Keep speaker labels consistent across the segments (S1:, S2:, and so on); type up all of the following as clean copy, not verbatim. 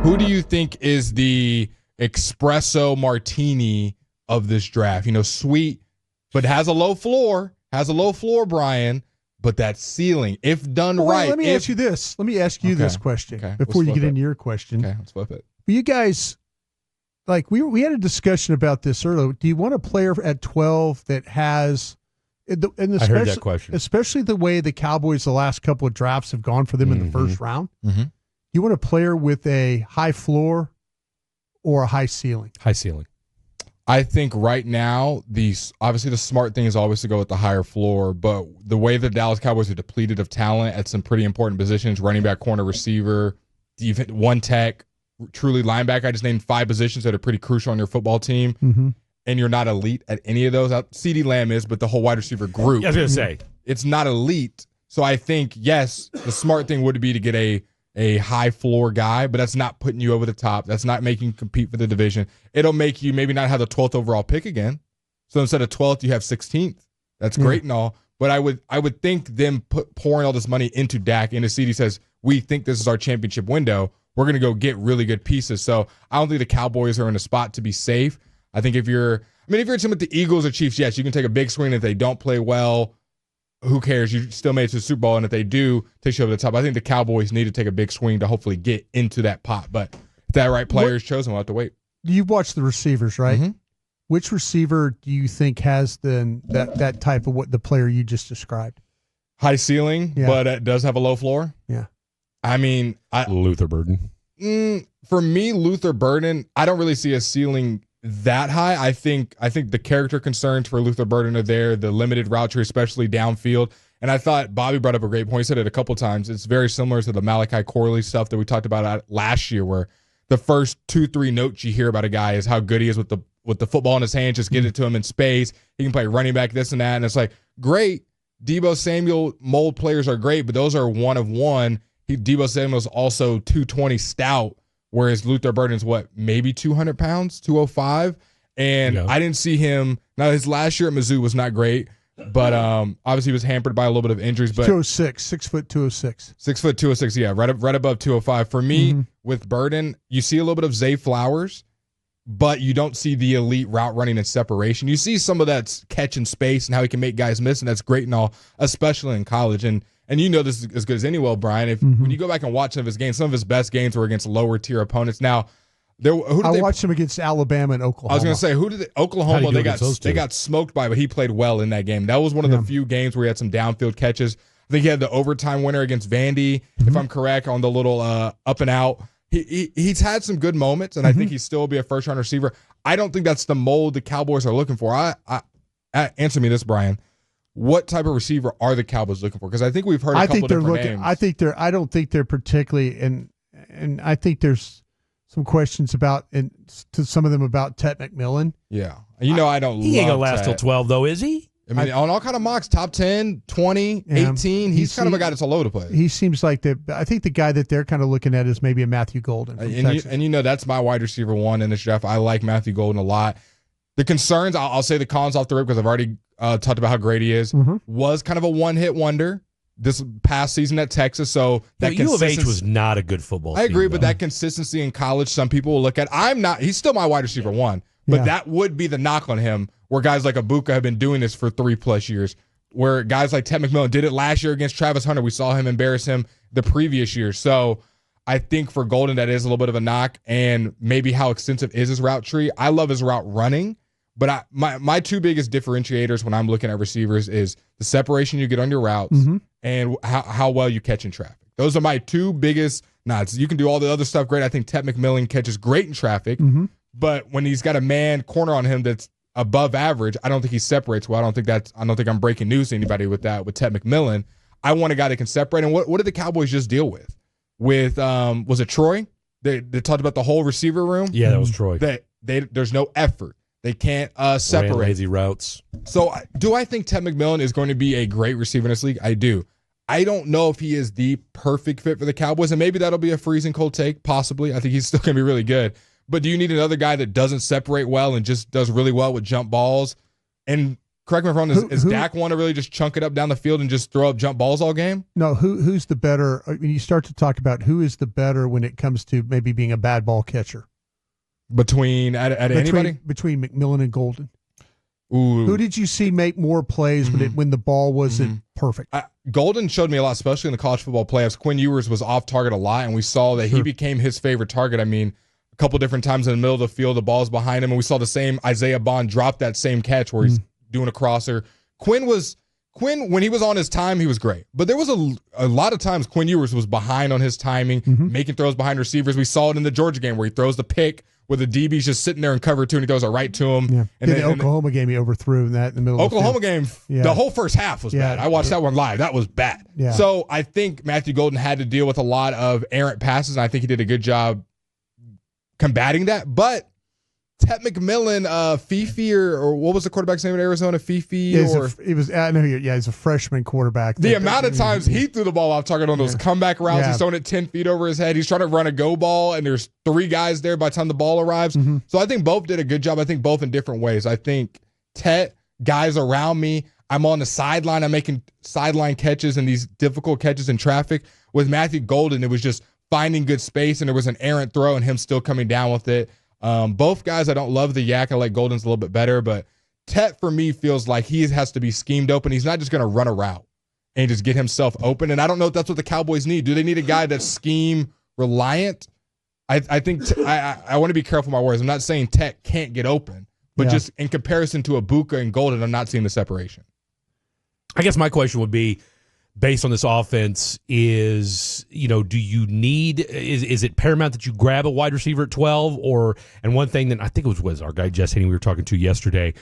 S1: Who do you think is the espresso martini of this draft? Sweet, but has a low floor. Brian, but that ceiling, if done right.
S2: Let me ask you this. Let me ask you this question before you get into your question.
S1: Okay, let's flip it.
S2: You guys, we had a discussion about this earlier. Do you want a player at 12 that has?
S3: I heard that question.
S2: Especially the way the Cowboys the last couple of drafts have gone for them in the first round.
S1: Mm-hmm.
S2: You want a player with a high floor or a high ceiling?
S3: High ceiling.
S1: I think right now, obviously the smart thing is always to go with the higher floor, but the way the Dallas Cowboys are depleted of talent at some pretty important positions, running back, corner, receiver, one tech, truly linebacker. I just named 5 positions that are pretty crucial on your football team, and you're not elite at any of those. CeeDee Lamb is, but the whole wide receiver group.
S3: I was going to say.
S1: It's not elite. So I think, yes, the smart thing would be to get a high floor guy, but that's not putting you over the top. That's not making you compete for the division. It'll make you maybe not have the 12th overall pick again. So instead of 12th, you have 16th. That's great and all. But I would think them pouring all this money into Dak, into CeeDee says, we think this is our championship window. We're going to go get really good pieces. So I don't think the Cowboys are in a spot to be safe. I think if you're a team with the Eagles or Chiefs, yes, you can take a big swing. If they don't play well, who cares? You still made it to the Super Bowl, and if they do, take you over the top. I think the Cowboys need to take a big swing to hopefully get into that pot. But if that right player is chosen, we'll have to wait.
S2: You've watched the receivers, right?
S1: Mm-hmm.
S2: Which receiver do you think has that type of what the player you just described?
S1: High ceiling, but it does have a low floor?
S2: Yeah.
S3: Luther Burden.
S1: For me, Luther Burden, I don't really see a ceiling that high. I think the character concerns for Luther Burden are there, the limited route tree, especially downfield. And I thought Bobby brought up a great point. He said it a couple times. It's very similar to the Malachi Corley stuff that we talked about last year, where the first 2-3 notes you hear about a guy is how good he is with the football in his hand. Just get it to him in space. He can play running back, this and that. And it's like, great. Debo Samuel mold players are great, but those are one of one. Debo Samuel's also 220 stout, whereas Luther Burden's maybe 200 pounds, 205. And I didn't see him. Now, his last year at Mizzou was not great, but obviously he was hampered by a little bit of injuries. But
S2: 206, 6 foot 206.
S1: 6 foot 206, yeah, right above 205. For me, with Burden, you see a little bit of Zay Flowers, but you don't see the elite route running and separation. You see some of that catch in space and how he can make guys miss, and that's great and all, especially in college. And you know this as good as anyone, Brian. When you go back and watch some of his games, some of his best games were against lower tier opponents. Now, I
S2: watched him against Alabama and Oklahoma.
S1: I was going to say, Oklahoma, they got smoked by, but he played well in that game. That was one of the few games where he had some downfield catches. I think he had the overtime winner against Vandy, if I'm correct, on the little up and out. He's had some good moments, and I think he still will be a first-round receiver. I don't think that's the mold the Cowboys are looking for. Answer me this, Brian. What type of receiver are the Cowboys looking for? Because I think we've heard a couple different names.
S2: I don't think they're particularly, and I think there's some questions about, and to some of them about Ted McMillan.
S1: Yeah. I don't
S3: He ain't going to last till 12, though, is he?
S1: On all kind of mocks, top 10, 20, 18, he's kind of a guy that's all over the place.
S2: He seems like I think the guy that they're kind of looking at is maybe a Matthew Golden from Texas.
S1: That's my wide receiver one in this draft. I like Matthew Golden a lot. The concerns, I'll say the cons off the rip because I've already talked about how great he is, was kind of a one-hit wonder this past season at Texas. So that
S3: U of H was not a good football team.
S1: I agree, but that consistency in college, some people will look at. He's still my wide receiver one, but that would be the knock on him, where guys like Ibuka have been doing this for 3+ years, where guys like Ted McMillan did it last year against Travis Hunter. We saw him embarrass him the previous year. So I think for Golden, that is a little bit of a knock, and maybe how extensive is his route tree. I love his route running, but my 2 biggest differentiators when I'm looking at receivers is the separation you get on your routes and how well you catch in traffic. Those are my 2 biggest nods. You can do all the other stuff great. I think Ted McMillan catches great in traffic, but when he's got a man corner on him that's above average, I don't think he separates well. I don't think I'm breaking news to anybody with that with Ted McMillan. I want a guy that can separate. And what did the Cowboys just deal with? Was it Troy? They talked about the whole receiver room.
S3: Yeah, that was Troy.
S1: There's no effort. They can't separate.
S3: Lazy routes.
S1: So do I think Ted McMillan is going to be a great receiver in this league? I do. I don't know if he is the perfect fit for the Cowboys, and maybe that'll be a freezing cold take, possibly. I think he's still going to be really good. But do you need another guy that doesn't separate well and just does really well with jump balls? And correct me if I'm wrong, is Dak want to really just chunk it up down the field and just throw up jump balls all game?
S2: No, who's the better? When you start to talk about who is the better when it comes to maybe being a bad ball catcher.
S1: Between anybody?
S2: Between McMillan and Golden.
S1: Ooh.
S2: Who did you see make more plays when the ball wasn't perfect?
S1: Golden showed me a lot, especially in the college football playoffs. Quinn Ewers was off target a lot, and we saw that he became his favorite target. I mean, a couple different times in the middle of the field, the ball's behind him, and we saw the same Isaiah Bond drop that same catch where he's doing a crosser. Quinn, when he was on his time, he was great. But there was a lot of times Quinn Ewers was behind on his timing, making throws behind receivers. We saw it in the Georgia game where he throws the pick where the DB's just sitting there in cover two, and he throws it right to him.
S2: Yeah. And the Oklahoma game, he overthrew that in the middle of the
S1: Oklahoma game, the whole first half was bad. I watched that one live. That was bad.
S2: Yeah.
S1: So I think Matthew Golden had to deal with a lot of errant passes, and I think he did a good job combating that. But Ted McMillan, Fifi, or what was the quarterback's name in Arizona? Fifi? He's
S2: a freshman quarterback.
S1: The amount of times he threw the ball off target on those comeback routes, he's throwing it 10 feet over his head. He's trying to run a go ball, and there's 3 guys there by the time the ball arrives. So I think both did a good job. I think both in different ways. I think Ted, guys around me, I'm on the sideline. I'm making sideline catches and these difficult catches in traffic. With Matthew Golden, it was just finding good space, and there was an errant throw and him still coming down with it. Both guys, I don't love the yak. I like Golden's a little bit better, but Tet for me feels like he has to be schemed open. He's not just going to run a route and just get himself open. And I don't know if that's what the Cowboys need. Do they need a guy that's scheme reliant? I think I want to be careful with my words. I'm not saying Tet can't get open, but just in comparison to Ibuka and Golden, I'm not seeing the separation.
S3: I guess my question would be, based on this offense, is, do you need, is it paramount that you grab a wide receiver at 12? And one thing that I think it was our guy Jess Haney we were talking to yesterday,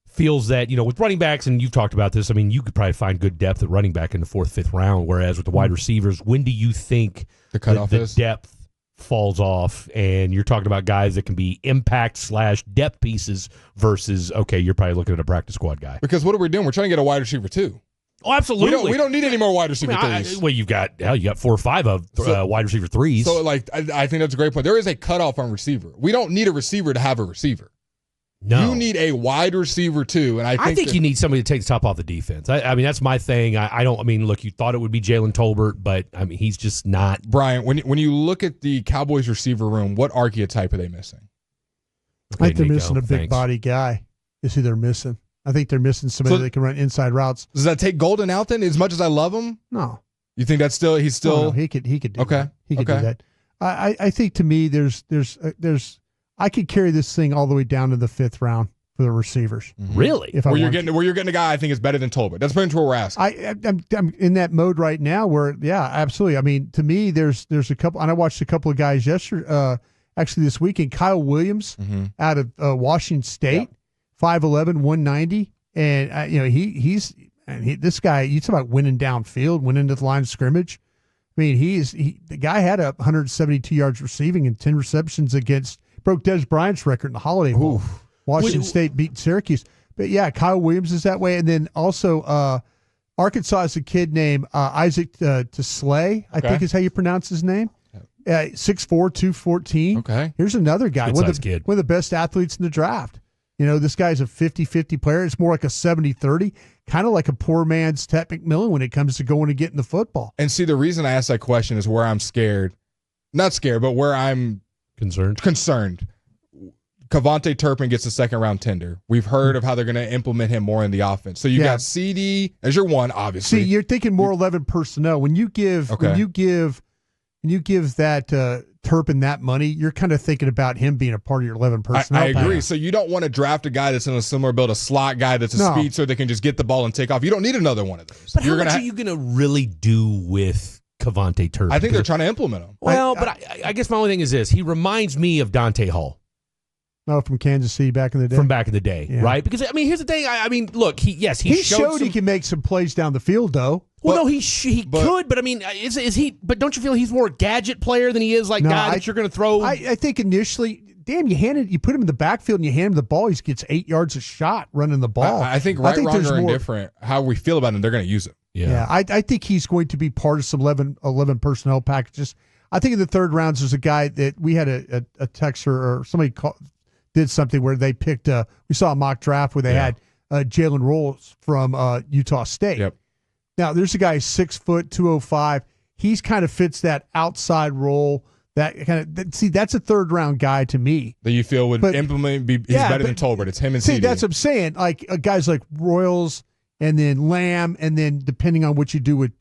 S3: feels that, with running backs, and you've talked about this, I mean, you could probably find good depth at running back in the 4th, 5th round, whereas with the wide receivers, when do you think the depth falls off? And you're talking about guys that can be impact/depth pieces versus, okay, you're probably looking at a practice squad guy.
S1: Because what are we doing? We're trying to get a wide receiver too.
S3: Oh, absolutely.
S1: We don't need any more wide receiver threes.
S3: You got 4 or 5 of wide receiver threes.
S1: So, I think that's a great point. There is a cutoff on receiver. We don't need a receiver to have a receiver. No. You need a wide receiver too, and I think
S3: you need somebody to take the top off the defense. I mean, that's my thing. Look, you thought it would be Jalen Tolbert, but I mean, he's just not.
S1: Brian, when you look at the Cowboys receiver room, what archetype are they missing?
S2: I think they're missing a big body guy. Is who they're missing. I think they're missing somebody that can run inside routes.
S1: Does that take Golden out then? As much as I love him,
S2: no.
S1: You think he's still?
S2: No, he could do that. He could do that. I think to me, there's I could carry this thing all the way down to the 5th round for the receivers.
S3: Really?
S1: Where you're getting a guy I think is better than Tolbert. That's pretty much what we're asking.
S2: I'm in that mode right now where absolutely. I mean, to me, there's a couple, and I watched a couple of guys yesterday. Actually, this weekend, Kyle Williams out of Washington State. 5'11", 190, and this guy. You talk about winning downfield, winning to the line of scrimmage. I mean, the guy had 172 yards receiving and 10 receptions broke Des Bryant's record in the Holiday Bowl. Washington State beat Syracuse, but Kyle Williams is that way, and then also Arkansas is a kid named Isaac Teslay, I think is how you pronounce his name. 6'4", 214.
S1: Okay,
S2: here's another guy, one of the best athletes in the draft. This guy's a 50-50 player. It's more like a 70-30, kind of like a poor man's Ted McMillan when it comes to going and getting the football.
S1: And see, the reason I asked that question is where I'm scared. Not scared, but where I'm concerned. Kavontae Turpin gets a 2nd-round tender. We've heard of how they're going to implement him more in the offense. So you got CD as your one, obviously.
S2: See, you're thinking more 11 personnel. When you give that Turpin that money, you're kind of thinking about him being a part of your 11 personnel.
S1: I agree. So you don't want to draft a guy that's in a similar build, a slot guy that's a speedster that can just get the ball and take off. You don't need another one of those.
S3: But how much are you going to really do with Kavontae Turpin?
S1: I think they're trying to implement him.
S3: Well, I guess my only thing is this. He reminds me of Dante Hall.
S2: Oh, from Kansas City back in the day?
S3: From back in the day, right? Because, I mean, here's the thing. I mean, look, he showed
S2: he can make some plays down the field, though.
S3: Well, no, he could, but I mean, is he? But don't you feel he's more a gadget player than he is guy that you're going to throw?
S2: I think initially, you put him in the backfield and you hand him the ball, he gets 8 yards a shot running the ball.
S1: I think wrong, or indifferent, how we feel about him, they're going to use him.
S2: Yeah, I think he's going to be part of some 11 personnel packages. I think in the 3rd rounds, there's a guy that we had a texter or somebody did something where they picked we saw a mock draft where they had Jalen Rolls from Utah State.
S1: Yep.
S2: Now, there's a guy 6 foot, 205. He's kind of fits that outside role. That kind of that's a third round guy to me
S1: that you feel would he's better than Tolbert. It's him and CD.
S2: That's what I'm saying. Like guys like Royals and then Lamb, and then depending on what you do with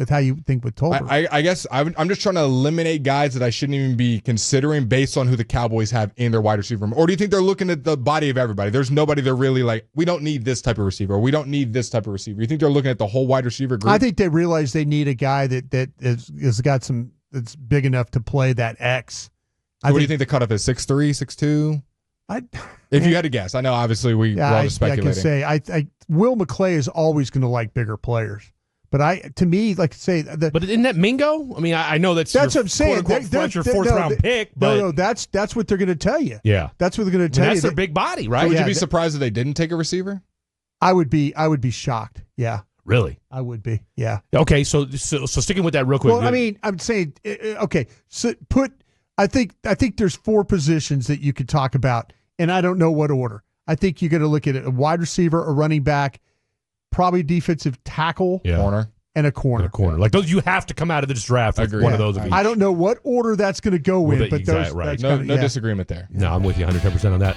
S2: how you think with Tolbert.
S1: I guess I'm just trying to eliminate guys that I shouldn't even be considering based on who the Cowboys have in their wide receiver room. Or do you think they're looking at the body of everybody? There's nobody they're really like, we don't need this type of receiver, or we don't need this type of receiver. You think they're looking at the whole wide receiver group?
S2: I think they realize they need a guy that has got some that's big enough to play that X.
S1: What do you think the cutoff is? 6'3", 6'2"? If you had to guess, I know obviously we're all just speculating.
S2: I can say Will McClay is always going to like bigger players, but to me, like I say,
S3: but isn't that Mingo? I mean, I know that's
S2: what I'm saying.
S3: That's your fourth round pick. But
S2: no, that's what they're going to tell you.
S3: Yeah,
S2: that's what they're going to tell you.
S3: That's their big body, right?
S1: So would you be surprised if they didn't take a receiver?
S2: I would be shocked. Yeah.
S3: Really?
S2: I would be. Yeah.
S3: Okay, so sticking with that real quick.
S2: Well, I mean, I'm saying, okay, so I think there's 4 positions that you could talk about, and I don't know what order. I think you're going to look at a wide receiver, a running back, probably defensive tackle,
S1: corner,
S2: and a corner.
S3: Like those, you have to come out of this draft with one of those.
S2: I don't know what order that's going to go in, but
S3: exactly, right.
S2: No
S1: disagreement there.
S3: No, I'm with you 110% on that.